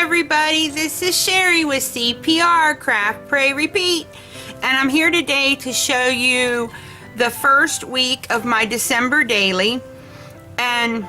everybody, this is Sherry with CPR, Craft, Pray, Repeat, and I'm here today to show you the first week of my December daily. And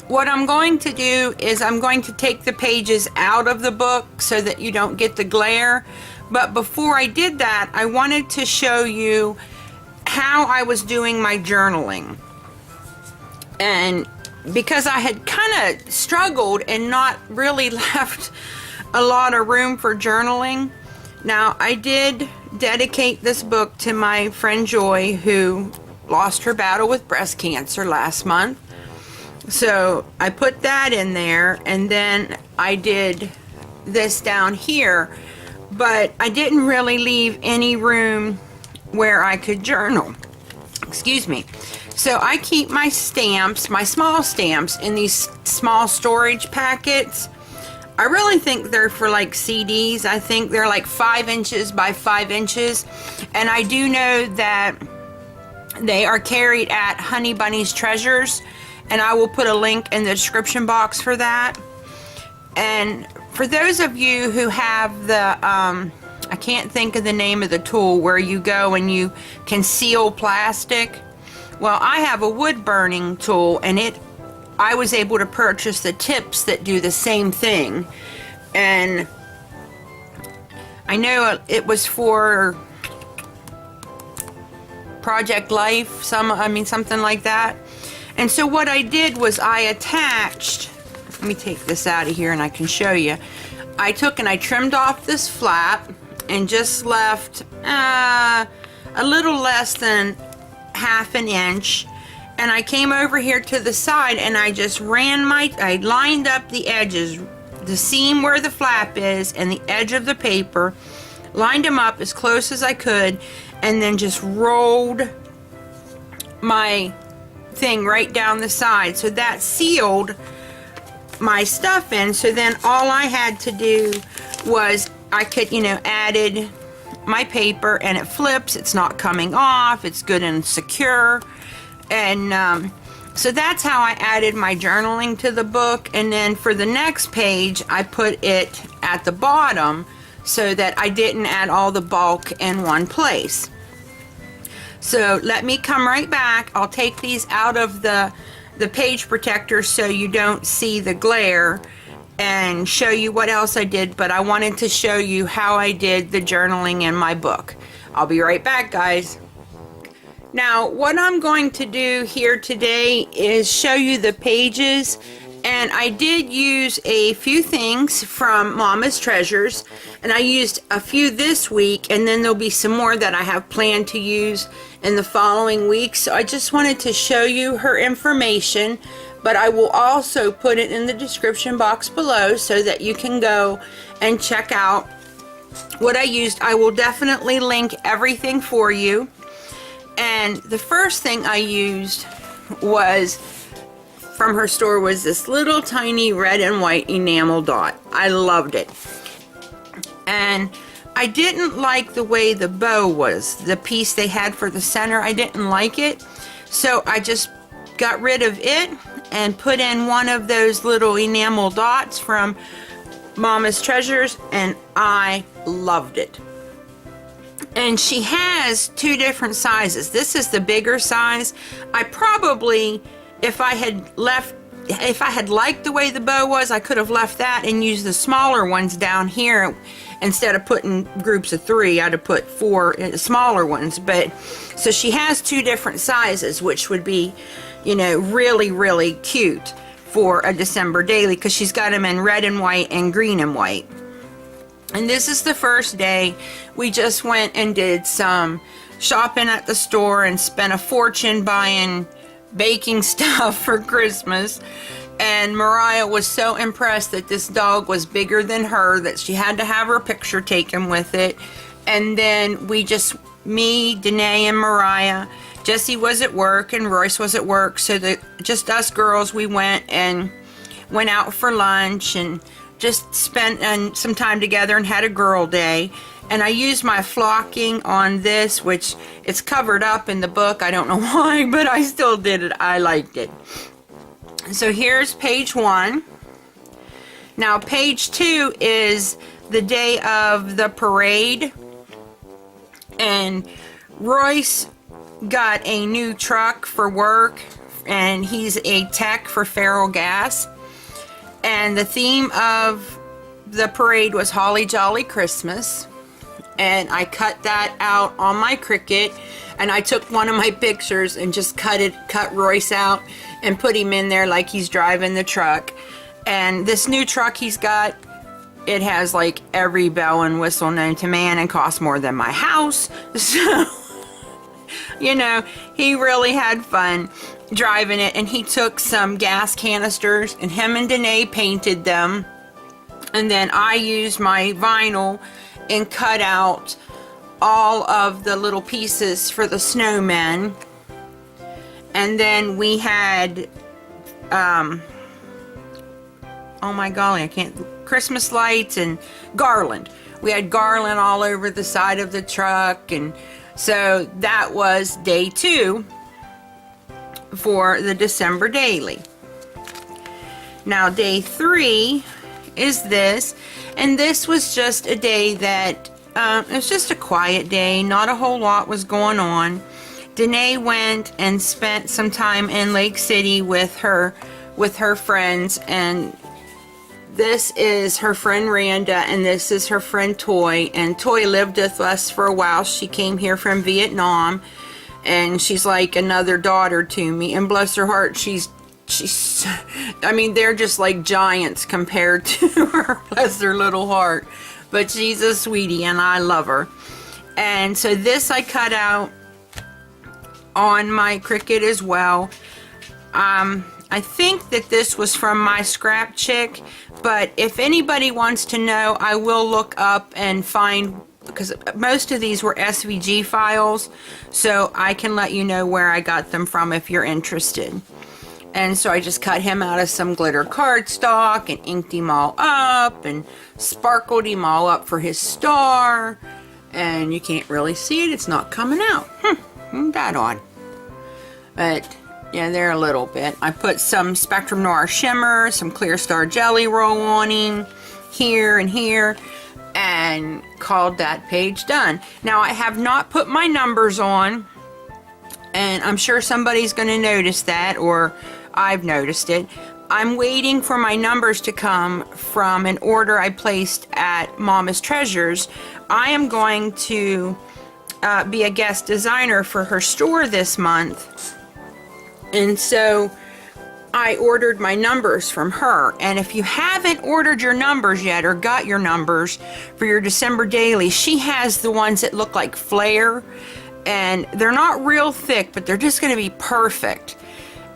what I'm going to do is I'm going to take the pages out of the book so that you don't get the glare. But before I did that, I wanted to show you how I was doing my journaling. And because I had kind of struggled and not really left a lot of room for journaling. Now, I did dedicate this book to my friend Joy, who lost her battle with breast cancer last month. So I put that in there, and then I did this down here, but I didn't really leave any room where I could journal. Excuse me. So I keep my stamps, my small stamps, in these small storage packets. I really think they're for like CDs. I think they're like 5 inches by 5 inches. And I do know that they are carried at Honeybunnies Treasures. And I will put a link in the description box for that. And for those of you who have the, I can't think of the name of the tool where you go and you can seal plastic. Well, I have a wood burning tool, and I was able to purchase the tips that do the same thing. And I know it was for Project Life, something like that. And so what I did was I attached, let me take this out of here and I can show you. I took and I trimmed off this flap and just left a little less than half an inch, and I came over here to the side and I just I lined up the edges, the seam where the flap is and the edge of the paper, lined them up as close as I could, and then just rolled my thing right down the side. So that sealed my stuff in. So then all I had to do was I could, added my paper, and it flips, it's not coming off, it's good and secure. And so that's how I added my journaling to the book. And then for the next page, I put it at the bottom so that I didn't add all the bulk in one place. So let me come right back. I'll take these out of the page protector so you don't see the glare, and show you what else I did. But I wanted to show you how I did the journaling in my book. I'll be right back, guys. Now, what I'm going to do here today is show you the pages. And I did use a few things from Mama's Treasures, and I used a few this week, and then there'll be some more that I have planned to use in the following week. So I just wanted to show you her information, but I will also put it in the description box below so that you can go and check out what I used. I will definitely link everything for you. And the first thing I used was from her store was this little tiny red and white enamel dot. I loved it. And I didn't like the way the bow was, the piece they had for the center. I didn't like it. So I just got rid of it and put in one of those little enamel dots from Mama's Treasures, and I loved it. And she has 2 different sizes. This is the bigger size. I probably, if I had liked the way the bow was, I could have left that and used the smaller ones down here. Instead of putting groups of 3, I'd have put 4 smaller ones. But so she has 2 different sizes, which would be, really, really cute for a December daily, because she's got them in red and white and green and white. And this is the first day. We just went and did some shopping at the store and spent a fortune buying baking stuff for Christmas. And Mariah was so impressed that this dog was bigger than her that she had to have her picture taken with it. And then me, Danae, and Mariah, Jessie was at work and Royce was at work, so just us girls, we went out for lunch and just spent some time together and had a girl day. And I used my flocking on this, which it's covered up in the book. I don't know why, but I still did it. I liked it. So here's page 1. Now page 2 is the day of the parade, and Royce got a new truck for work, and he's a tech for Feral Gas, and the theme of the parade was Holly Jolly Christmas, and I cut that out on my Cricut, and I took one of my pictures and just cut Royce out and put him in there like he's driving the truck. And this new truck he's got, it has like every bell and whistle known to man and costs more than my house. So, you know, he really had fun driving it, and he took some gas canisters and him and Danae painted them. And then I used my vinyl and cut out all of the little pieces for the snowmen. And then we had, oh my golly, I can't, Christmas lights and garland. We had garland all over the side of the truck, and so that was day 2 for the December daily. Now day 3 is this, and this was just a day that it was just a quiet day. Not a whole lot was going on. Danae went and spent some time in Lake City with her friends, and this is her friend Randa, and this is her friend Toy. And Toy lived with us for a while. She came here from Vietnam, and she's like another daughter to me, and bless her heart, she's I mean, they're just like giants compared to her. Bless her little heart. But she's a sweetie, and I love her. And so this I cut out on my Cricut as well. I think that this was from my scrap chick, but if anybody wants to know, I will look up and find, because most of these were SVG files, so I can let you know where I got them from if you're interested. And so I just cut him out of some glitter cardstock and inked him all up and sparkled him all up for his star. And you can't really see it, it's not coming out. Isn't that odd? But yeah, there a little bit. I put some Spectrum Noir shimmer, some Clear Star Jelly Roll on him here and here, and called that page done. Now I have not put my numbers on, and I'm sure somebody's going to notice that, or I've noticed it. I'm waiting for my numbers to come from an order I placed at Mama's Treasures. I am going to be a guest designer for her store this month, and so I ordered my numbers from her. And if you haven't ordered your numbers yet or got your numbers for your December daily, she has the ones that look like Flair, and they're not real thick, but they're just going to be perfect.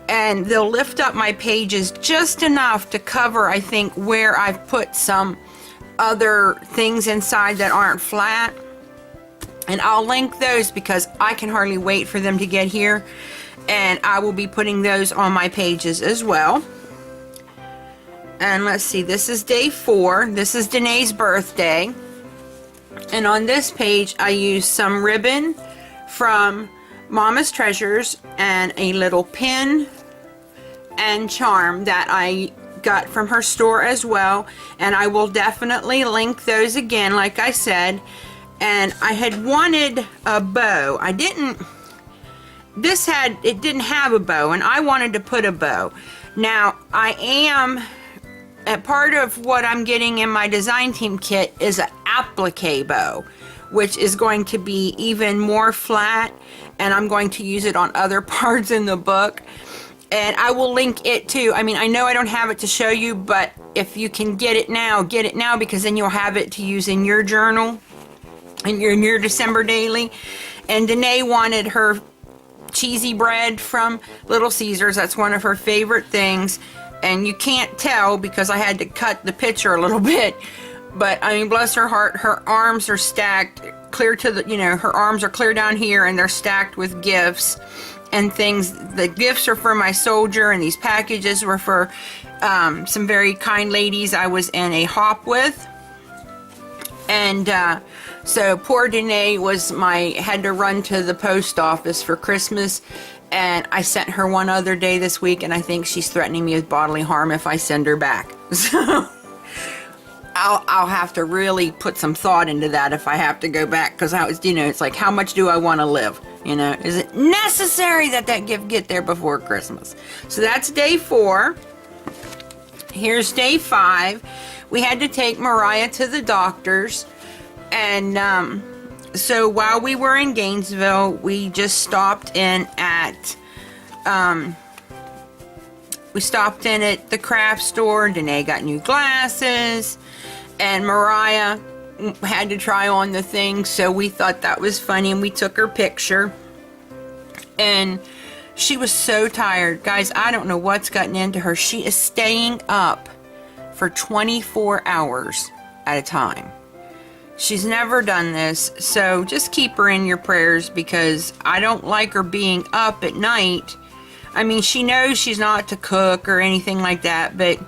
And they'll lift up my pages just enough to cover, I think, where I've put some other things inside that aren't flat. And I'll link those because I can hardly wait for them to get here. And I will be putting those on my pages as well. And let's see, this is day 4. This is Danae's birthday. And on this page, I used some ribbon from Mama's Treasures and a little pin and charm that I got from her store as well. And I will definitely link those again, like I said. And I had wanted a bow. It didn't have a bow, and I wanted to put a bow. Now, a part of what I'm getting in my design team kit is an applique bow, which is going to be even more flat, and I'm going to use it on other parts in the book. And I will link it too. I mean, I know I don't have it to show you, but if you can get it now, because then you'll have it to use in your journal, in your December daily. And Danae wanted her cheesy bread from Little Caesars. That's one of her favorite things. And you can't tell because I had to cut the picture a little bit. But I mean, bless her heart, her arms are stacked clear to the, her arms are clear down here, and they're stacked with gifts and things. The gifts are for my soldier, and these packages were for some very kind ladies I was in a hop with. And so poor Danae had to run to the post office for Christmas, and I sent her one other day this week, and I think she's threatening me with bodily harm if I send her back. So I'll have to really put some thought into that if I have to go back, because I was, it's like, how much do I want to live? Is it necessary that gift get there before Christmas? So that's day 4. Here's day 5. We had to take Mariah to the doctor's, and so while we were in Gainesville, we just stopped in at the craft store. Danae got new glasses, and Mariah had to try on the things, so we thought that was funny, and we took her picture. And she was so tired. Guys, I don't know what's gotten into her. She is staying up for 24 hours at a time. She's never done this, so just keep her in your prayers, because I don't like her being up at night. I mean, she knows she's not to cook or anything like that, but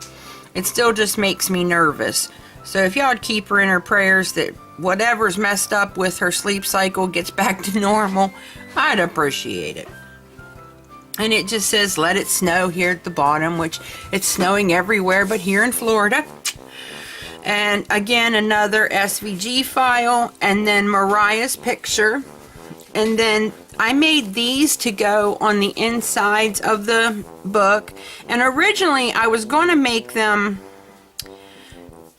it still just makes me nervous. So if y'all would keep her in her prayers that whatever's messed up with her sleep cycle gets back to normal, I'd appreciate it. And it just says, let it snow here at the bottom, which it's snowing everywhere but here in Florida. And again, another SVG file, and then Mariah's picture. And then I made these to go on the insides of the book. And originally I was going to make them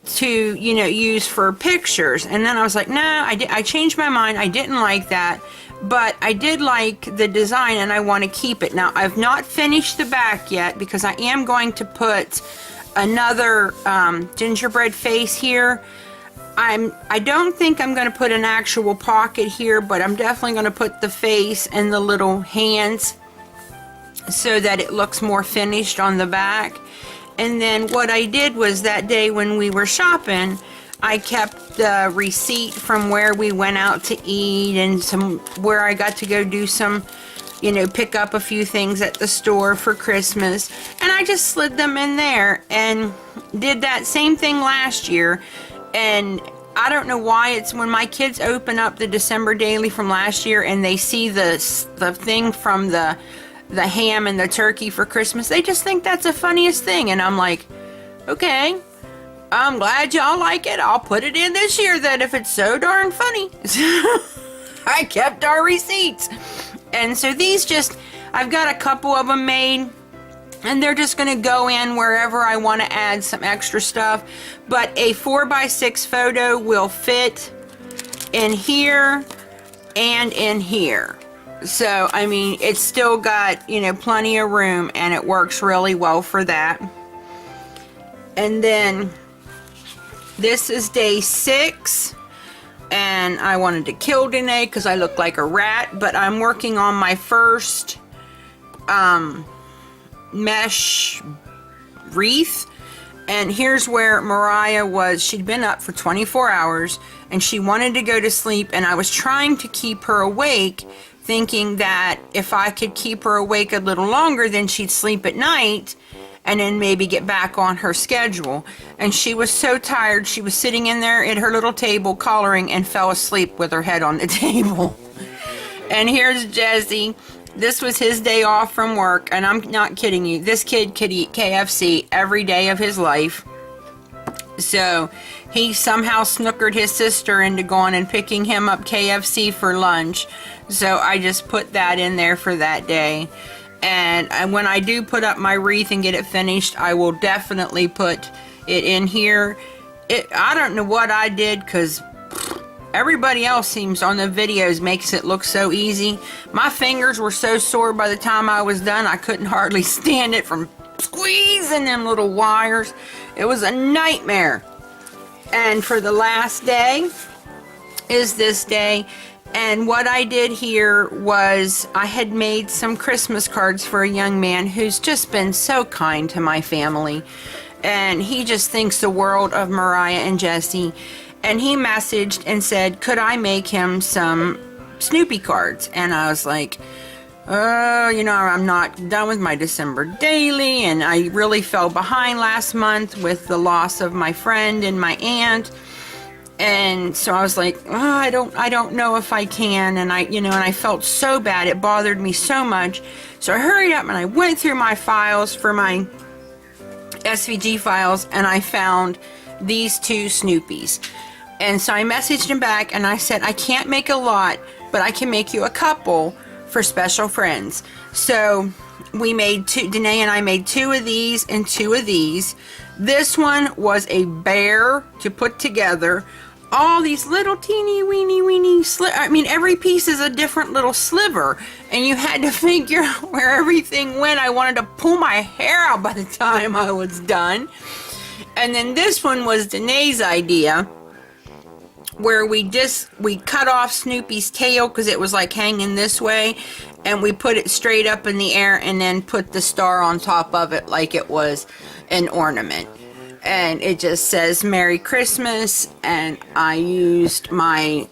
to, use for pictures. And then I was like, no, I changed my mind. I didn't like that. But I did like the design, and I want to keep it. Now, I've not finished the back yet, because I am going to put another gingerbread face here. I don't think I'm going to put an actual pocket here, but I'm definitely going to put the face and the little hands so that it looks more finished on the back. And then what I did was, that day when we were shopping, I kept the receipt from where we went out to eat, and where I got to go do some, pick up a few things at the store for Christmas. And I just slid them in there and did that same thing last year. And I don't know why, it's when my kids open up the December daily from last year and they see the thing from the ham and the turkey for Christmas, they just think that's the funniest thing. And I'm like, okay, I'm glad y'all like it. I'll put it in this year then, if it's so darn funny. I kept our receipts. And so these I've got a couple of them made, and they're just going to go in wherever I want to add some extra stuff. But a 4x6 photo will fit in here and in here. So, I mean, it's still got, plenty of room, and it works really well for that. And then this is day 6, and I wanted to kill Danae because I look like a rat, but I'm working on my first mesh wreath. And here's where Mariah was. She'd been up for 24 hours, and she wanted to go to sleep, and I was trying to keep her awake, thinking that if I could keep her awake a little longer, then she'd sleep at night, and then maybe get back on her schedule. And she was so tired, she was sitting in there at her little table coloring and fell asleep with her head on the table. And here's Jesse. This was his day off from work, and I'm not kidding you. This kid could eat KFC every day of his life. So he somehow snookered his sister into going and picking him up KFC for lunch. So I just put that in there for that day. And when I do put up my wreath and get it finished, I will definitely put it in here. I don't know what I did, because everybody else seems on the videos makes it look so easy. My fingers were so sore by the time I was done, I couldn't hardly stand it from squeezing them little wires. It was a nightmare. And for the last day is this day. And what I did here was I had made some Christmas cards for a young man who's just been so kind to my family. And he just thinks the world of Mariah and Jesse. And he messaged and said, could I make him some Snoopy cards? And I was like, I'm not done with my December daily, and I really fell behind last month with the loss of my friend and my aunt. And so I was like, I don't know if I can. And I felt so bad. It bothered me so much. So I hurried up and I went through my files for my SVG files, and I found these two Snoopies. And so I messaged him back and I said, I can't make a lot, but I can make you a couple for special friends. So we made two, Danae and I made 2 of these and 2 of these. This one was a bear to put together. All these little teeny weeny I mean, every piece is a different little sliver, and you had to figure out where everything went. I wanted to pull my hair out by the time I was done. And then this one was Danae's idea, where we cut off Snoopy's tail because it was like hanging this way, and we put it straight up in the air and then put the star on top of it like it was an ornament. And it just says Merry Christmas, and I used my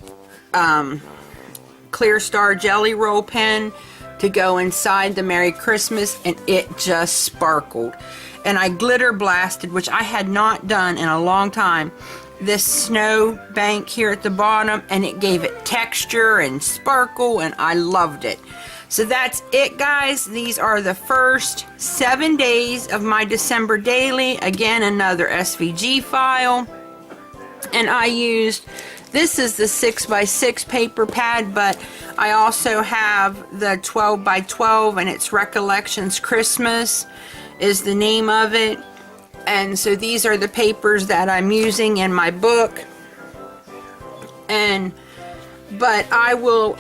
Clear Star Jelly Roll pen to go inside the Merry Christmas, and it just sparkled. And I glitter blasted, which I had not done in a long time, this snow bank here at the bottom, and it gave it texture and sparkle, and I loved it. So that's it, guys. These are the first 7 days of my December daily. Again, another SVG file. And I used, this is the 6x6 paper pad, but I also have the 12x12, and it's Recollections Christmas is the name of it. And so these are the papers that I'm using in my book. But I will,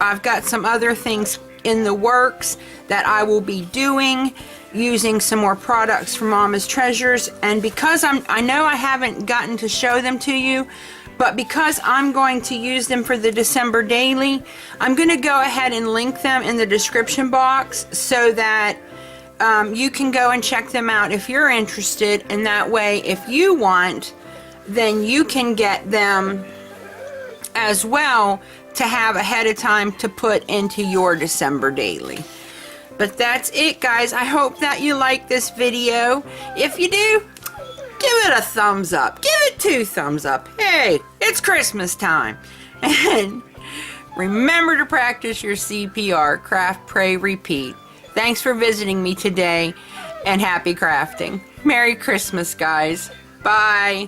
I've got some other things in the works that I will be doing, using some more products from Mama's Treasures. And because I know I haven't gotten to show them to you, but because I'm going to use them for the December daily, I'm going to go ahead and link them in the description box so that you can go and check them out if you're interested. And that way, if you want, then you can get them as well to have ahead of time to put into your December daily. But that's it, guys. I hope that you like this video. If you do, give it a thumbs up. Give it 2 thumbs up. Hey, it's Christmas time. And remember to practice your CPR. Craft, pray, repeat. Thanks for visiting me today, and happy crafting. Merry Christmas, guys. Bye.